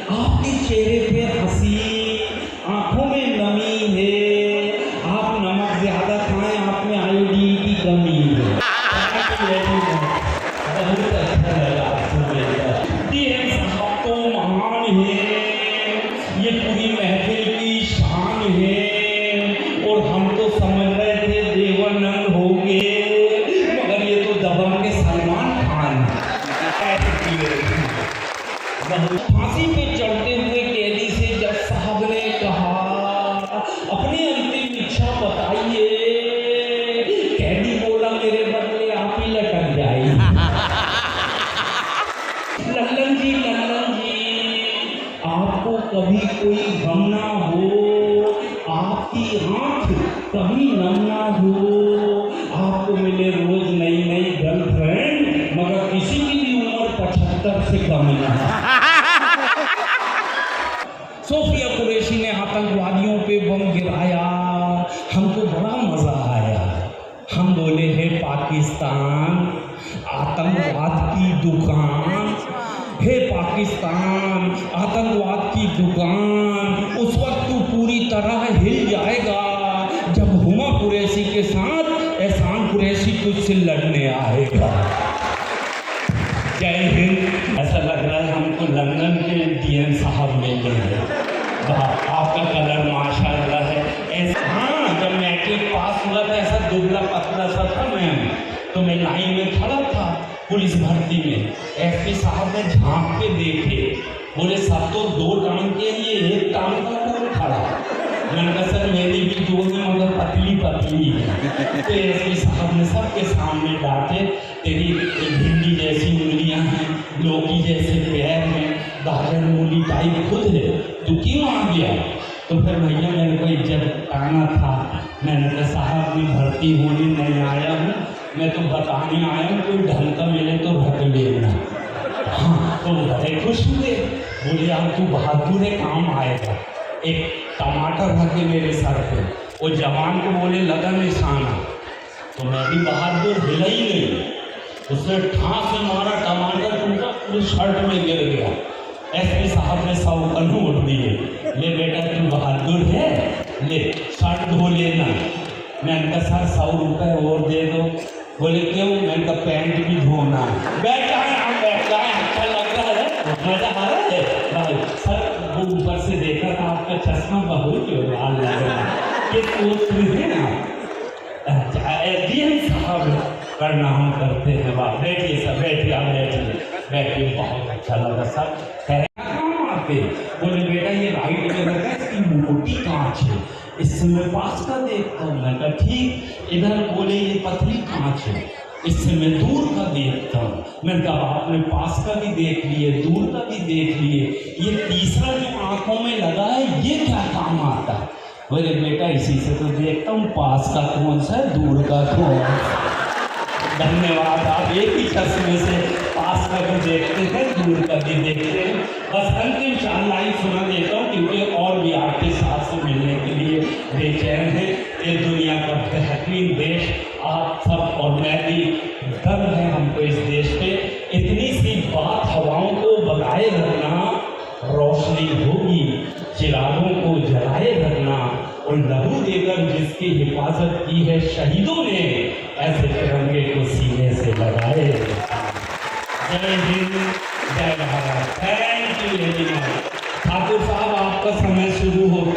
आपके चेहरे पे हंसी, आंखों में नमी है। आप नमक ज्यादा खाएं, आप में आयोडीन की कमी है। बहुत अच्छा लगा आपको मिलकर। डीएम साहब तो महान है, ये पूरी महफिल की शान है। और हम तो समझ रहे थे देवानंद हो गए, मगर ये तो दबंग के सलमान खान फांसी पे चढ़ते हुए कैदी से जज साहब ने कहा, अपनी अंतिम इच्छा बताइए। कैदी बोला, मेरे बदले आप ही लटक जाइए। लल्लन जी, आपको कभी कोई गम ना हो, आपकी आंख कभी नम ना हो, आपको मिले रोज नई नई गर्लफ्रेंड, मगर किसी की भी उम्र 75 से कम ना। सोफिया कुरैशी ने आतंकवादियों पे बम गिराया, हमको बड़ा मजा आया। हम बोले, है पाकिस्तान आतंकवाद की दुकान, हे पाकिस्तान आतंकवाद की दुकान, उस वक्त तू पूरी तरह हिल जाएगा जब हुमा कुरैशी के साथ एहसान कुरैशी तुझसे लड़ने आएगा। जय हिंद। ऐसा लग रहा है हमको लंदन के डीएम साहब मिल गए हैं। आपका कलर माशाल्लाह है। ऐसा, हाँ, जब मैट्रिक पास हुआ था ऐसा दुबला पतला सा था मैं, तो मैं लाइन में खड़ा था पुलिस भर्ती में। एसपी साहब ने झांक के देखे, बोले सब तो 2 टांग के लिए 1 टांग का कौन खड़ा। मैंने कहा सर मेरी भी 2 है मगर पतली पतली है। तो एसपी साहब ने सबके सामने डांटे, तेरी भिंडी जैसी उंगलियां हैं, लौकी जैसे पैर हैं, गाजर मूली टाइप खुद है, तू क्यों आ गया। तो फिर भैया मेरे को इज्जत आना था। मैंने कहा साहब मैं भर्ती होने नहीं आया हूँ, मैं तो बताने आया हूँ, कोई ढंग का मिले तो रख लेना। हाँ, तो बड़े खुश हुए, बोले यार तू बहादुर है, काम आएगा। एक टमाटर रखे मेरे सर पे, वो जवान को बोले लगा निशाना, तो मैं भी बहादुर हिला ही नहीं, उसने ठास से मारा, टमाटर टूटा, पूरी शर्ट में गिर गया। एसपी साहब ने 100 का नोट दिए, ले बेटा तू बहादुर है, ले शर्ट धो लेना। मैंने कहा सर 100 रुपये और दे दो। बोले क्यों। मैंने कहा पैंट भी धोना। बैठ जाए, आप बैठ जाए, अच्छा लग रहा है, मजा आ रहा है भाई। सर वो ऊपर से देखा था आपका चश्मा बहुत लाल लग रहा है, किस पोस्ट में है ना। डीएम साहब प्रणाम करते हैं। वाह, बैठिए सर, बैठिए, आप बैठिए, बहुत अच्छा लगा सर। कहाँ आते। बोले बेटा ये राइट में लगा, इसकी मोटी कांच है, इससे मैं पास का देखता हूँ। मैं कहा ठीक। इधर बोले ये पतली कांच है, इससे मैं दूर का देखता हूँ। मैंने कहा आपने पास का भी देख लिए, दूर का भी देख लिए, ये तीसरा जो आंखों में लगा है ये क्या काम आता है। बोले बेटा इसी से तो देखता हूँ पास का कौन सा है, दूर का कौन। धन्यवाद, आप एक ही चश्मे से पास का भी देखते हैं, दूर का भी देखते हैं। बस अंतिम 4 लाइन सुना देता हूँ क्योंकि और भी आपके साथ से मिलने के लिए बेचैन है। ये दुनिया का बेहतरीन देश आप सब और मैं भी गर्व है हमको इस देश पे। इतनी सी बात, हवाओं को बनाए रखना, रोशनी होगी, चिरागों को जलाए रखना, और लहू देकर जिसकी हिफाजत की है शहीदों ने, ऐसे तिरंगे को सीने से लगाए। जय हिंद, जय Bharat. Thank you very much. Thakur साहब आपका समय शुरू होता